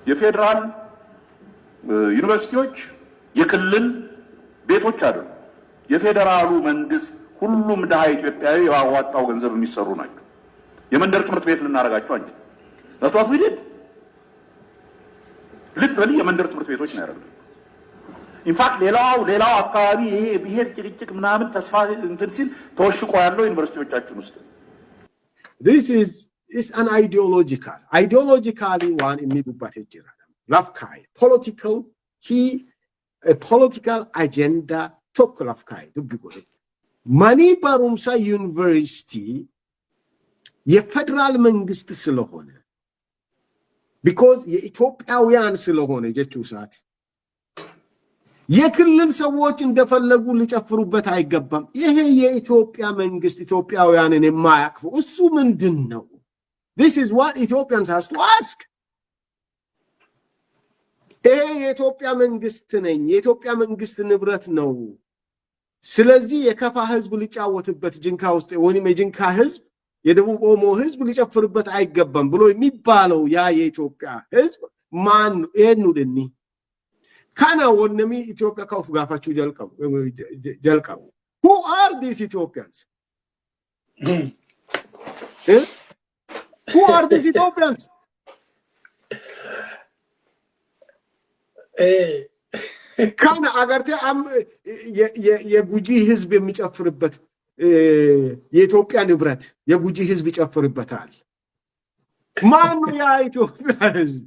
የፌደራል ዩኒቨርሲቲዎች የክልል ቤቶች አይደሉም። የፌደራሉ መንግስት ሁሉም ደሃ ኢትዮጵያዊ ያዋጣው ገንዘብ የሚሰሩ ናቸው። የመንደር ትምህርት ቤት ልናረጋቸው አንቺ ለቷት ቢደድ ሊትራሊ የመንደር ትምህርት ቤቶች ነው ያደረገው። ኢንፋክት ሌላው አካባቢ ይሄ ብሄር ጭቅጭቅ ምናምን ተስፋ እንትን ሲል ተወሽቆ ያለው ዩኒቨርሲቲዎቻችን ውስጥ this is an ideologically one የሚዱባት ይችላል ላፍካይ political agenda tokko ላፍካይ ዱብጎለ ማኒ ባሩምሳ ዩኒቨርሲቲ የፌደራል መንግስት ስለሆነ because የኢትዮጵያውያን ስለሆነ ጀቹሳት የክልል ሰዎች እንደፈለጉ ሊጨፍሩበት አይገባም። ይሄ የኢትዮጵያ መንግስት ኢትዮጵያውያንን የማያቅፉ እሱ ምንድነው? This is what Ethiopians has to ask. ይሄ የኢትዮጵያ መንግስት ነኝ የኢትዮጵያ መንግስት ንብረት ነው። ስለዚህ የከፋ ህዝብ ሊጫወትበት ጅንካ ውስጥ ወይንም የጅንካ ህዝብ የደቡብ ኦሞ ህዝብ ሊጨፍርበት አይገባም ብሎ የሚባለው ያ የኢትዮጵያ ህዝብ ማን የኑድኒ ካና ወነሚ ኢትዮጵያ ካውፍ ጋፋቹ ጀልቀው who are these Ethiopians? Who are these Ethiopians? ካና አገርቴ የጉጂ ህዝብ የሚጨፍርበት የኢትዮጵያ ንብረት የጉጂ ህዝብ ይጨፍርበታል። ማን ነው ያ ኢትዮጵያ ህዝብ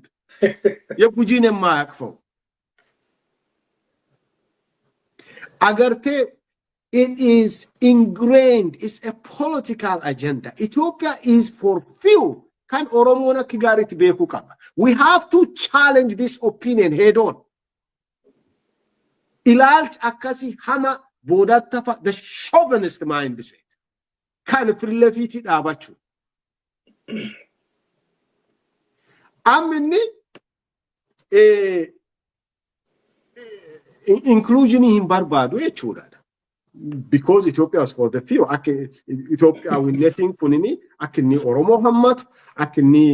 የጉጂን የማያቅፈው? Agarte, it is ingrained, it's a political agenda. Ethiopia is for few. Kan Oromona Kigarit Bekukaba. We have to challenge this opinion head on. Ilal Akasi Hama Bodatafa, the chauvinist mindset. Kan Frilefiti Abachu. Amini inclusion in Barbado because Ethiopia is for the few. Ethiopia will letting Funini, Akini Oromo Hammat, Akini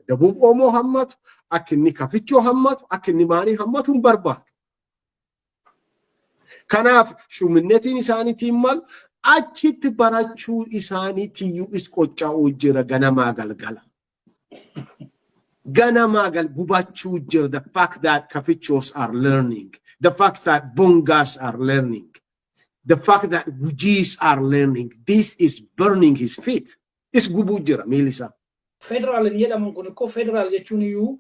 Dabub Omo Hammat, Akini Kaficho Hammat, Akini Mani Hammat Barbado. Kanaf Shuminetin Isani Timal, Achit Barachu Isani Tiu is Kocha Ujira Ganamagal Gala. Ganamagal Gubachujer, the fact that Kafichos are learning, the fact that Bongas are learning, the fact that Gujis are learning, this is burning his feet. It's Gubujira, Melissa. Federal and Yadamunko Federal Yachuniu,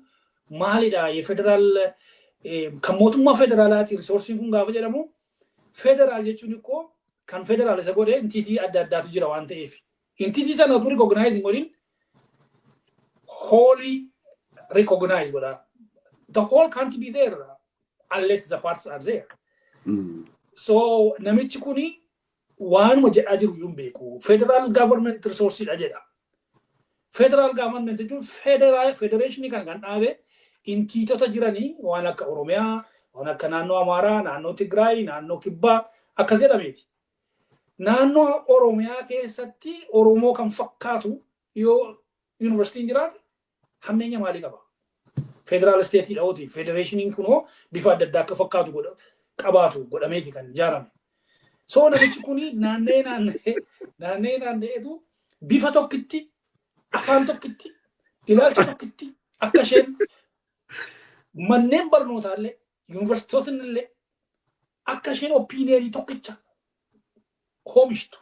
Malida, Federal Kamotuma Federalati resourcing Gavajamo, Federal Yachunico, can Federal as a good entity at that Jirawante. Entities are not recognizing what in wholly recognize whether the whole can't be there unless the parts are there. So Namichikuni one Ajiru Yumbeku, federal government resources Ajeda. Federal government federation can have in Tito Tajirani, Wanaka Oromea, Wanaka Nano Amara, Nano Tigray, Nano Kiba, Akazedamit. Nano Oromea Sati, Oromo can Fakatu, your university in Iraq. Hamnenya Maligaba. Federal state auti federation in Kuno before the Daka Fakatu Kabatu, good American Jarami. So Namichukuni, Nane Edu, Bifato Kitty, Afanto Kitty, Ilalto Kitty, Akashem, Manember Notale, University Tottenle, Akashen opinion Tokicha, Homishto.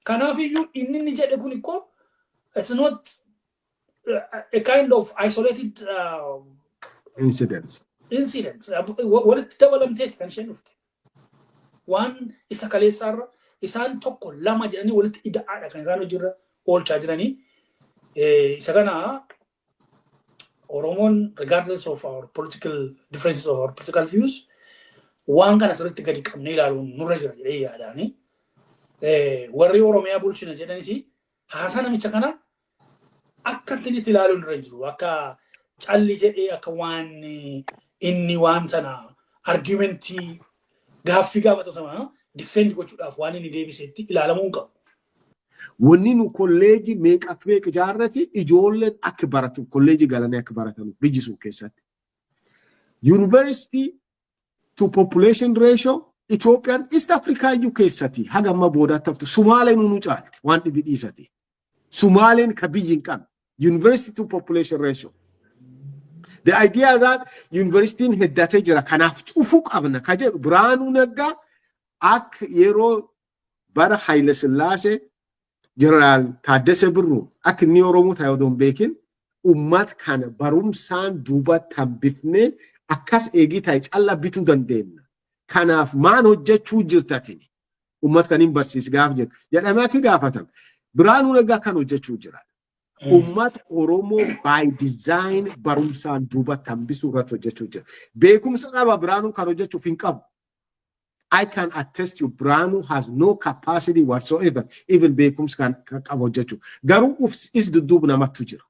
Kanafi you in Niger Kuniko, it's not a kind of isolated incidents. What development can share of one is a Kalesar, is an toko lama journey, will it either add a Kanzano all Chajrani, Sagana Oromon, regardless of our political differences or our political views, one can select the Kamila Nuraja, Dani, Warri Oromea Bulchin and Jenny, Hasana Michakana. Akatini tilalun ranjru aka challi jedhe aka waan inni waan sana argumenti gaaffii gaafatu sama defend gochuudhaaf waan inni deebisetti ilaalamuun qabu. ونينو كوليجي ميك أفريق جارتي إجولة أكبرت كوليجي قالني أكبرت بيجسون كيسات University to population ratio Ethiopian East Africa UK sati haga ma boda taftu Somali nunu chalt want to be sati Somalian kabijin kan University to population ratio the idea that university in heddate jira kanaf ufuk abna kaje Branu Naga ak yero bar Haile Selassie General Taddese Birru ak ni Oromo tayodon bekin ummat kana barumsan duba tambifne akas egitay alla bitu dandenna kanaf man hojjechuu jirtatini ummat kanin barsis gaaf jet yadama ki gaafatam Branu Naga kan hojjechuu jira ummat Oromo by design barumsan duba tambisu rat hojjechuu jira beekumsa qaba Branu kan hojjechuu fin qabu I can attest you Branu has no capacity whatsoever even beekums kan qaba hojjechuu garuu is dudub namatti jira